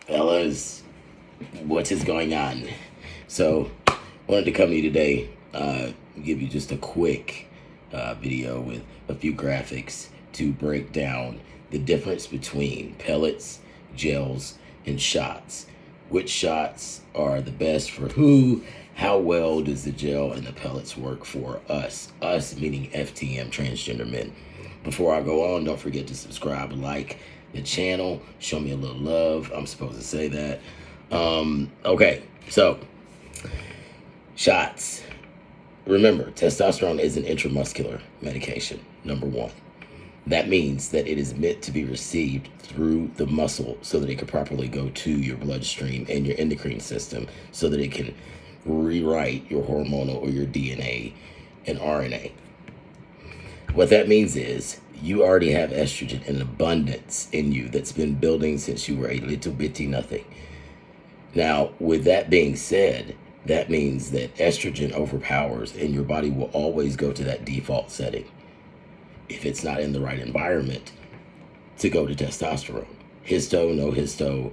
Fellas, what is going on? So, wanted to come to you today, give you just a quick video with a few graphics to break down the difference between pellets, gels, and shots. Which shots are the best for who? How well does the gel and the pellets work for us? Us meaning FTM, transgender men. Before I go on, don't forget to subscribe, like the channel, show me a little love. I'm supposed to say that. Okay, so shots. Remember, testosterone is an intramuscular medication, number one. That means that it is meant to be received through the muscle so that it can properly go to your bloodstream and your endocrine system so that it can rewrite your hormonal or your DNA and RNA. What that means is you already have estrogen in abundance in you that's been building since you were a little bitty nothing. Now, with that being said, that means that estrogen overpowers and your body will always go to that default setting if it's not in the right environment to go to testosterone. Histo, no histo.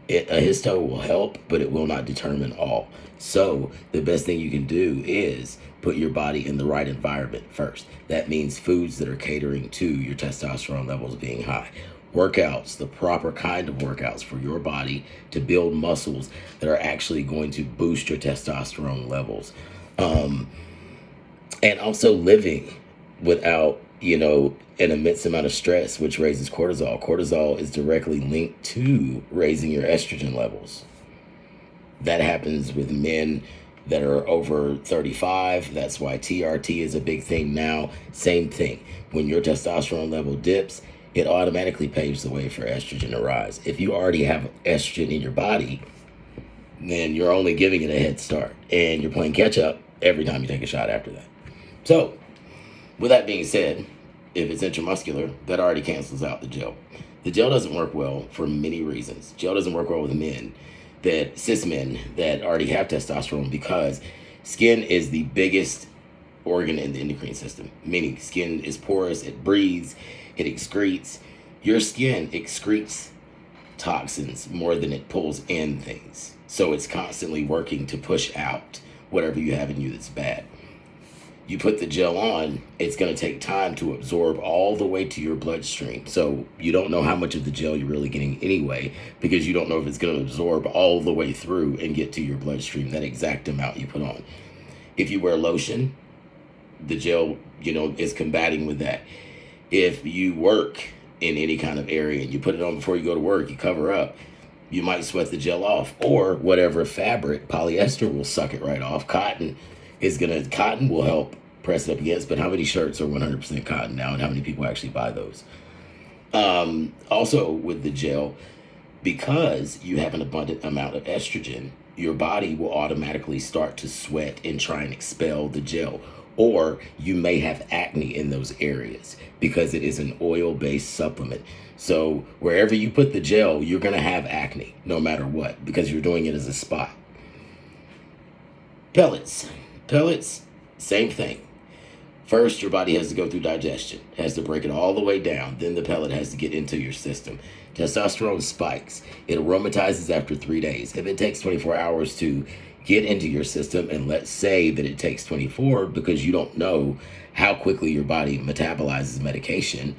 A histo will help, but it will not determine all. So the best thing you can do is put your body in the right environment first. That means foods that are catering to your testosterone levels being high. Workouts, the proper kind of workouts for your body to build muscles that are actually going to boost your testosterone levels. And also living without, an immense amount of stress, which raises cortisol. Cortisol is directly linked to raising your estrogen levels. That happens with men that are over 35. That's why TRT is a big thing now. Same thing. When your testosterone level dips, it automatically paves the way for estrogen to rise. If you already have estrogen in your body, then you're only giving it a head start. And you're playing catch up every time you take a shot after that. So, with that being said, if it's intramuscular, that already cancels out the gel. The gel doesn't work well for many reasons. Gel doesn't work well with cis men that already have testosterone because skin is the biggest organ in the endocrine system, meaning skin is porous, it breathes, it excretes. Your skin excretes toxins more than it pulls in things. So it's constantly working to push out whatever you have in you that's bad. You put the gel on, it's going to take time to absorb all the way to your bloodstream. So you don't know how much of the gel you're really getting anyway, because you don't know if it's going to absorb all the way through and get to your bloodstream, that exact amount you put on. If you wear lotion, the gel, is combating with that. If you work in any kind of area and you put it on before you go to work, you cover up, you might sweat the gel off, or whatever fabric, polyester will suck it right off. Cotton will help press it up against, but how many shirts are 100% cotton now and how many people actually buy those? Also with the gel, because you have an abundant amount of estrogen, your body will automatically start to sweat and try and expel the gel. Or you may have acne in those areas because it is an oil-based supplement. So wherever you put the gel, you're going to have acne no matter what because you're doing it as a spot. Pellets, same thing. First, your body has to go through digestion, has to break it all the way down. Then the pellet has to get into your system. Testosterone spikes. It aromatizes after 3 days. If it takes 24 hours to get into your system, and let's say that it takes 24 because you don't know how quickly your body metabolizes medication,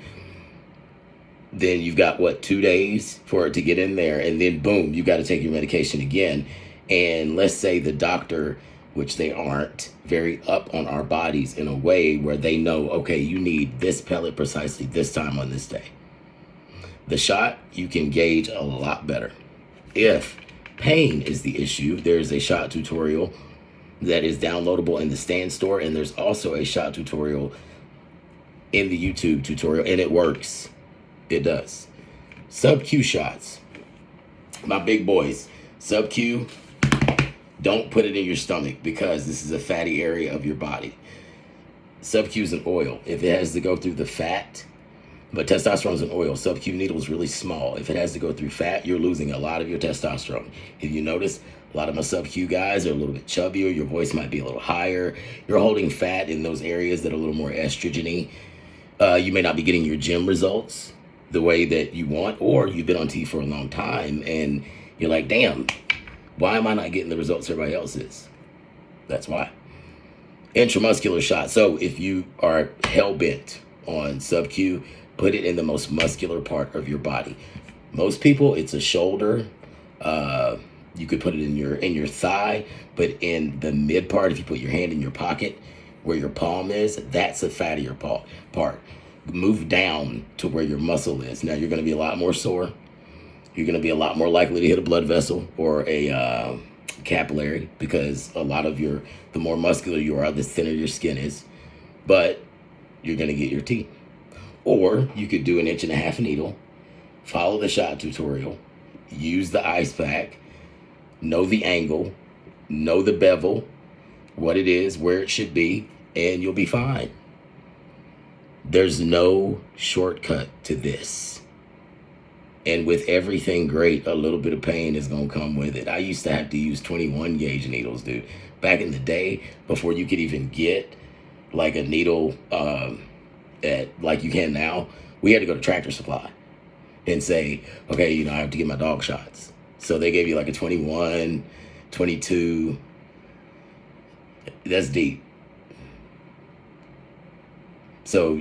then you've got, 2 days for it to get in there, and then boom, you got to take your medication again. And let's say the doctor, which they aren't very up on our bodies in a way where they know, okay, you need this pellet precisely this time on this day. The shot, you can gauge a lot better. If pain is the issue, there's a shot tutorial that is downloadable in the Stand store, and there's also a shot tutorial in the YouTube tutorial, and it works. It does. Sub-Q shots. My big boys, sub-Q, don't put it in your stomach because this is a fatty area of your body. Sub-Q is an oil. If it has to go through the fat, but testosterone is an oil. Sub-Q needle is really small. If it has to go through fat, you're losing a lot of your testosterone. If you notice, a lot of my sub-Q guys are a little bit chubbier. Your voice might be a little higher. You're holding fat in those areas that are a little more estrogen-y. You may not be getting your gym results the way that you want, or you've been on T for a long time and You're like, damn, why am I not getting the results everybody else is? That's why. Intramuscular shot. So if you are hell-bent on sub-Q, put it in the most muscular part of your body. Most people, it's a shoulder. You could put it in your thigh, but in the mid part, if you put your hand in your pocket where your palm is, that's a fattier part. Move down to where your muscle is. Now you're going to be a lot more sore. You're going to be a lot more likely to hit a blood vessel or a capillary, because a lot of the more muscular you are, the thinner your skin is. But you're going to get your T. Or you could do an 1.5 inch needle, follow the shot tutorial, use the ice pack, know the angle, know the bevel, what it is, where it should be, and you'll be fine. There's no shortcut to this. And with everything great, a little bit of pain is going to come with it. I used to have to use 21 gauge needles, dude. Back in the day, before you could even get like a needle like you can now, we had to go to Tractor Supply and say, okay, I have to get my dog shots. So they gave you like a 21, 22. That's deep. So,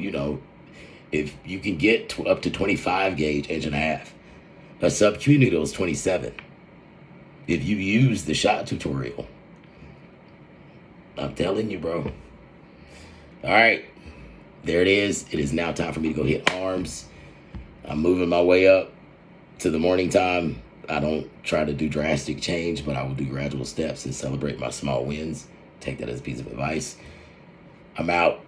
if you can get up to 25 gauge, 1.5 inch, a sub-Q needle is 27. If you use the shot tutorial, I'm telling you, bro. All right, there it is. It is now time for me to go hit arms. I'm moving my way up to the morning time. I don't try to do drastic change, but I will do gradual steps and celebrate my small wins. Take that as a piece of advice. I'm out.